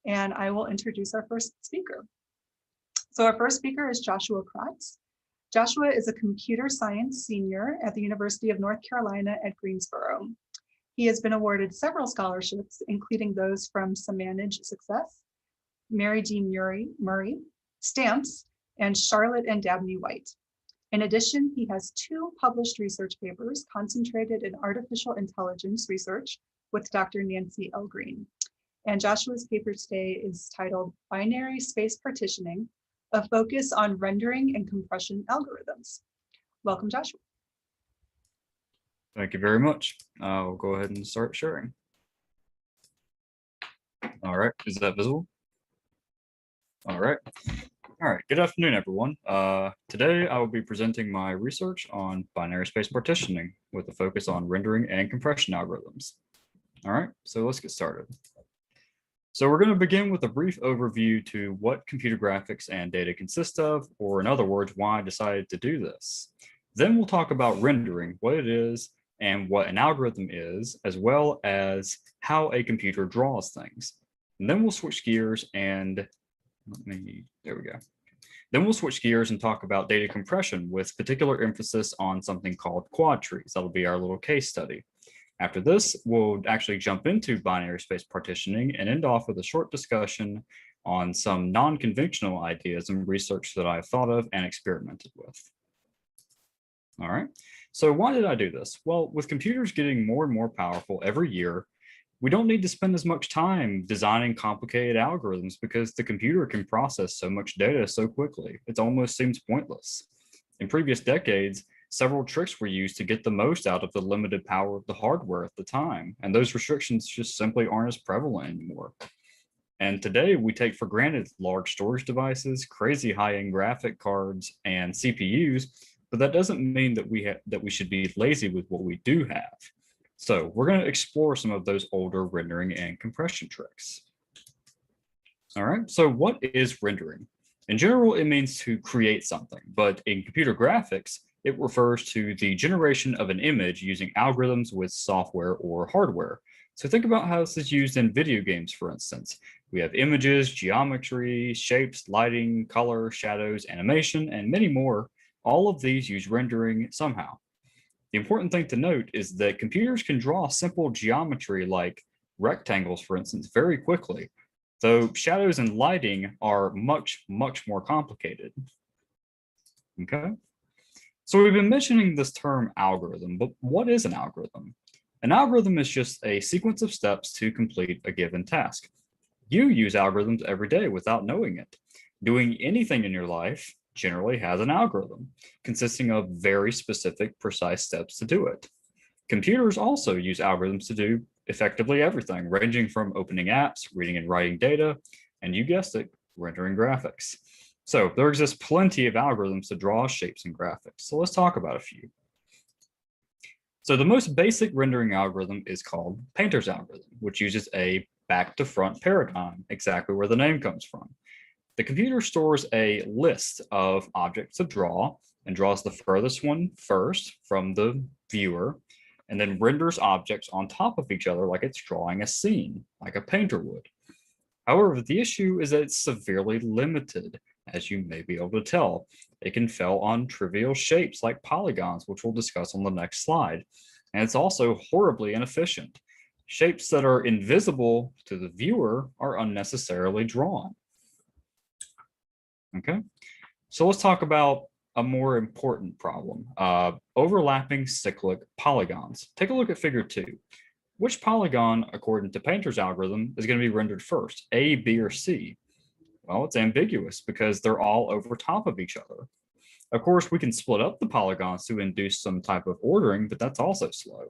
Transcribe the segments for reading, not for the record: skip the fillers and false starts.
and I will introduce our first speaker. So our first speaker is Joshua Crotts. Joshua is a computer science senior at the University of North Carolina at Greensboro. He has been awarded several scholarships, including those from Samanage Success, Mary D. Murray, Stamps, and Charlotte and Dabney White. In addition, he has 2 published research papers concentrated in artificial intelligence research with Dr. Nancy L. Green. And Joshua's paper today is titled Binary Space Partitioning, a focus on rendering and compression algorithms. Welcome, Joshua. Thank you very much. I'll go ahead and start sharing. All right, is that visible? All right. Good afternoon, everyone. Today I will be presenting my research on binary space partitioning with a focus on rendering and compression algorithms. All right, so let's get started. So we're going to begin with a brief overview to what computer graphics and data consist of, or in other words, why I decided to do this. Then we'll talk about rendering, what it is, and what an algorithm is, as well as how a computer draws things. And then we'll switch gears and there we go. Then we'll switch gears and talk about data compression with particular emphasis on something called quad trees. That'll be our little case study. After this, we'll actually jump into binary space partitioning and end off with a short discussion on some non-conventional ideas and research that I've thought of and experimented with. All right, so why did I do this? Well, with computers getting more and more powerful every year, we don't need to spend as much time designing complicated algorithms because the computer can process so much data so quickly. It almost seems pointless. In previous decades, several tricks were used to get the most out of the limited power of the hardware at the time, and those restrictions just simply aren't as prevalent anymore. And today we take for granted large storage devices, crazy high-end graphic cards, and CPUs, but that doesn't mean that we should be lazy with what we do have. So we're going to explore some of those older rendering and compression tricks. All right, so what is rendering? In general, it means to create something, but in computer graphics, it refers to the generation of an image using algorithms with software or hardware. So think about how this is used in video games, for instance. We have images, geometry, shapes, lighting, color, shadows, animation, and many more. All of these use rendering somehow. The important thing to note is that computers can draw simple geometry like rectangles, for instance, very quickly, though shadows and lighting are much, much more complicated. Okay, so we've been mentioning this term algorithm, but what is an algorithm? An algorithm is just a sequence of steps to complete a given task. You use algorithms every day without knowing it. Doing anything in your life generally has an algorithm consisting of very specific, precise steps to do it. Computers also use algorithms to do effectively everything, ranging from opening apps, reading and writing data, and you guessed it, rendering graphics. So there exists plenty of algorithms to draw shapes and graphics. So let's talk about a few. So the most basic rendering algorithm is called Painter's algorithm, which uses a back to front paradigm, exactly where the name comes from. The computer stores a list of objects to draw and draws the furthest one first from the viewer, and then renders objects on top of each other like it's drawing a scene, like a painter would. However, the issue is that it's severely limited, as you may be able to tell. It can fail on trivial shapes like polygons, which we'll discuss on the next slide. And it's also horribly inefficient. Shapes that are invisible to the viewer are unnecessarily drawn. Okay, so let's talk about a more important problem, overlapping cyclic polygons. Take a look at figure 2. Which polygon, according to Painter's algorithm, is going to be rendered first, A, B, or C? Well, it's ambiguous because they're all over top of each other. Of course, we can split up the polygons to induce some type of ordering, but that's also slow.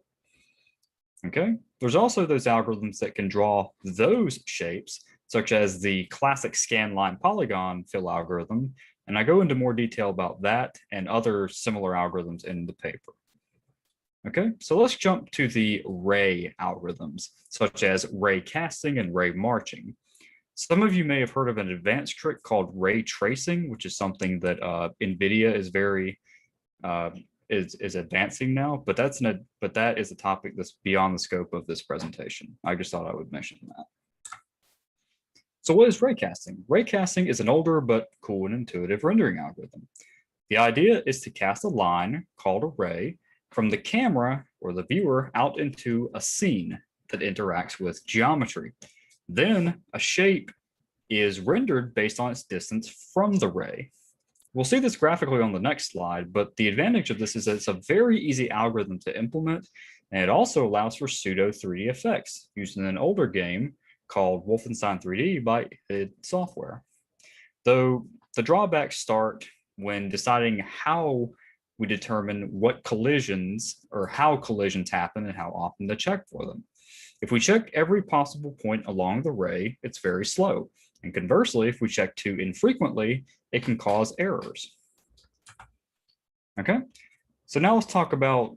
Okay, there's also those algorithms that can draw those shapes, such as the classic scanline polygon fill algorithm, and I go into more detail about that and other similar algorithms in the paper. Okay, so let's jump to the ray algorithms, such as ray casting and ray marching. Some of you may have heard of an advanced trick called ray tracing, which is something that NVIDIA is very is advancing now, but that is a topic that's beyond the scope of this presentation. I just thought I would mention that. So what is raycasting? Raycasting is an older but cool and intuitive rendering algorithm. The idea is to cast a line called a ray from the camera or the viewer out into a scene that interacts with geometry. Then a shape is rendered based on its distance from the ray. We'll see this graphically on the next slide, but the advantage of this is that it's a very easy algorithm to implement, and it also allows for pseudo 3D effects used in an older game called Wolfenstein 3D by id Software. Though the drawbacks start when deciding how we determine what collisions or how collisions happen and how often to check for them. If we check every possible point along the ray, it's very slow. And conversely, if we check too infrequently, it can cause errors. Okay, so now let's talk about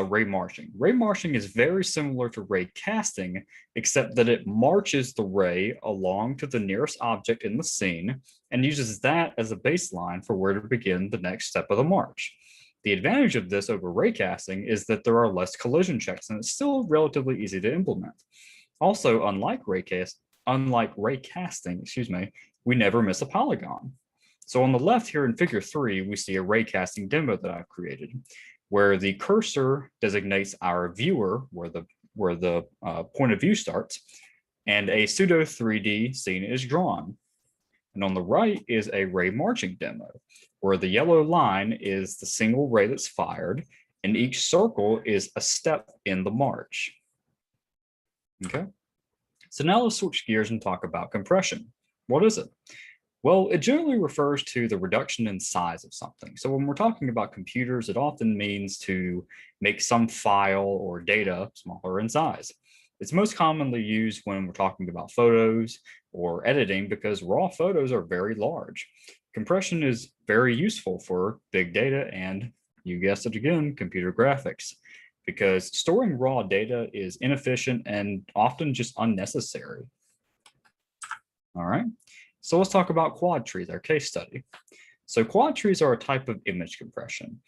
ray marching. Ray marching is very similar to ray casting, except that it marches the ray along to the nearest object in the scene and uses that as a baseline for where to begin the next step of the march. The advantage of this over ray casting is that there are less collision checks and it's still relatively easy to implement. Also, unlike ray casting, we never miss a polygon. So on the left here in figure 3, we see a ray casting demo that I've created, where the cursor designates our viewer, where the point of view starts, and a pseudo 3D scene is drawn. And on the right is a ray marching demo, where the yellow line is the single ray that's fired, and each circle is a step in the march. Okay, so now let's switch gears and talk about compression. What is it? Well, it generally refers to the reduction in size of something. So when we're talking about computers, it often means to make some file or data smaller in size. It's most commonly used when we're talking about photos or editing because raw photos are very large. Compression is very useful for big data and, you guessed it again, computer graphics, because storing raw data is inefficient and often just unnecessary. All right. So let's talk about quad trees, our case study. So quad trees are a type of image compression.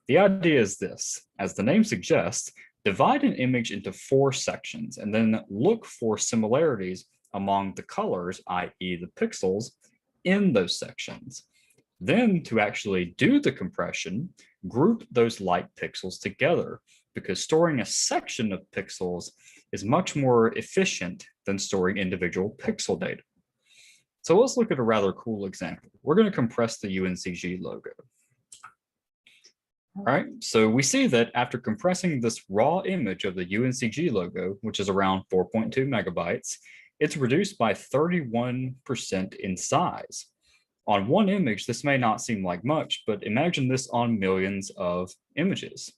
The idea is this: as the name suggests, divide an image into 4 sections and then look for similarities among the colors, i.e. the pixels, in those sections. Then to actually do the compression, group those like pixels together, because storing a section of pixels is much more efficient than storing individual pixel data. So let's look at a rather cool example. We're going to compress the UNCG logo. All right, so we see that after compressing this raw image of the UNCG logo, which is around 4.2 megabytes, it's reduced by 31% in size. On one image, this may not seem like much, but imagine this on millions of images.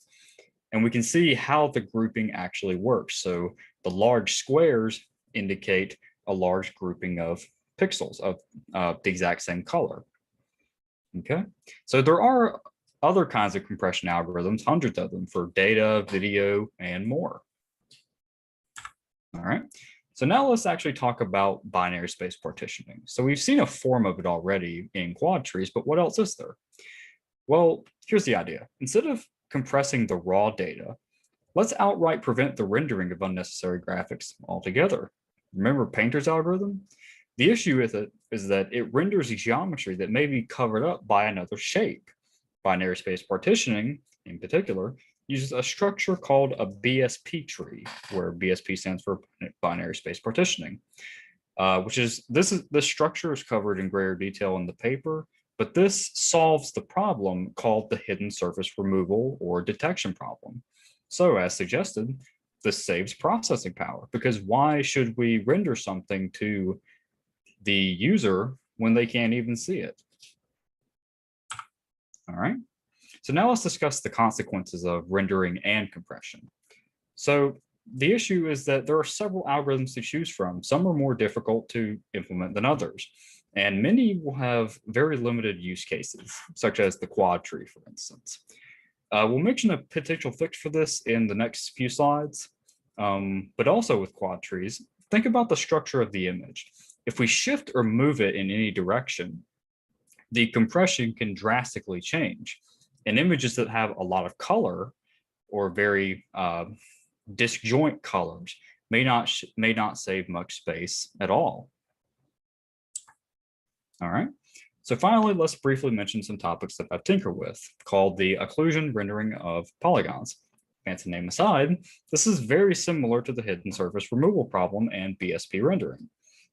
And we can see how the grouping actually works. So the large squares indicate a large grouping of pixels of the exact same color. Okay, so there are other kinds of compression algorithms, hundreds of them for data, video, and more. All right, so now let's actually talk about binary space partitioning. So we've seen a form of it already in quad trees, but what else is there? Well, here's the idea. Instead of compressing the raw data, let's outright prevent the rendering of unnecessary graphics altogether. Remember Painter's algorithm? The issue with it is that it renders a geometry that may be covered up by another shape. Binary space partitioning, in particular, uses a structure called a BSP tree, where BSP stands for binary space partitioning, this structure is covered in greater detail in the paper, but this solves the problem called the hidden surface removal or detection problem. So as suggested, this saves processing power, because why should we render something to the user when they can't even see it? All right, so now let's discuss the consequences of rendering and compression. So the issue is that there are several algorithms to choose from. Some are more difficult to implement than others, and many will have very limited use cases, such as the quad tree, for instance. We'll mention a potential fix for this in the next few slides, but also with quad trees, think about the structure of the image. If we shift or move it in any direction, the compression can drastically change. And images that have a lot of color or very disjoint colors may not save much space at all. All right. So finally, let's briefly mention some topics that I tinker with, called the occlusion rendering of polygons. Fancy name aside, this is very similar to the hidden surface removal problem and BSP rendering.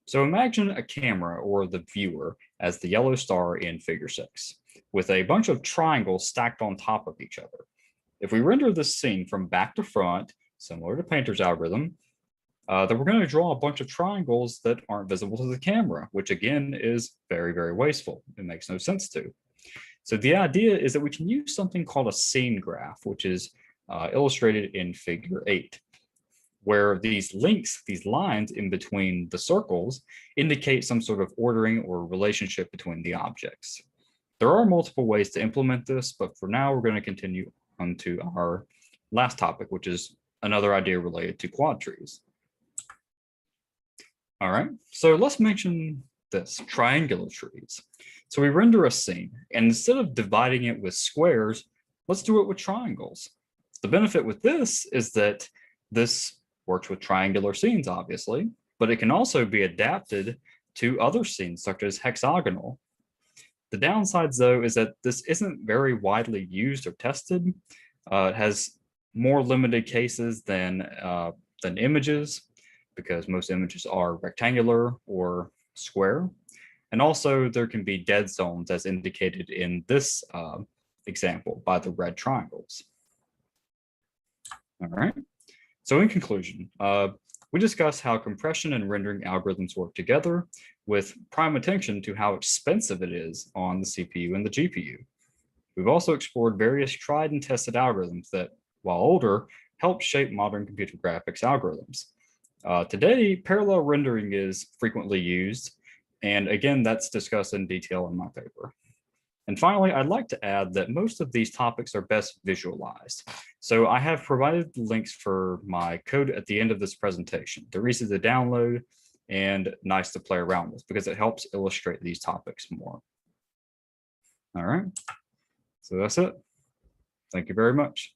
So imagine a camera or the viewer as the yellow star in figure 6, with a bunch of triangles stacked on top of each other. If we render this scene from back to front, similar to Painter's algorithm, then we're going to draw a bunch of triangles that aren't visible to the camera, which again is very, very wasteful. It makes no sense to. So the idea is that we can use something called a scene graph, which is illustrated in figure 8, where these links, these lines in between the circles, indicate some sort of ordering or relationship between the objects. There are multiple ways to implement this, but for now, we're going to continue on to our last topic, which is another idea related to quad trees. All right, so let's mention this, triangular trees. So we render a scene, and instead of dividing it with squares, let's do it with triangles. The benefit with this is that this works with triangular scenes, obviously, but it can also be adapted to other scenes, such as hexagonal. The downsides, though, is that this isn't very widely used or tested. It has more limited cases than images, because most images are rectangular or square. And also there can be dead zones as indicated in this example by the red triangles. All right, so in conclusion, we discussed how compression and rendering algorithms work together with prime attention to how expensive it is on the CPU and the GPU. We've also explored various tried and tested algorithms that, while older, help shape modern computer graphics algorithms. Today, parallel rendering is frequently used, and again, that's discussed in detail in my paper. And finally, I'd like to add that most of these topics are best visualized. So I have provided links for my code at the end of this presentation. They're easy to download and nice to play around with because it helps illustrate these topics more. All right, so that's it. Thank you very much.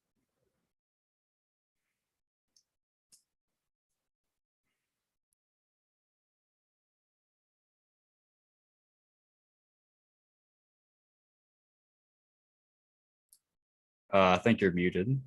I think you're muted.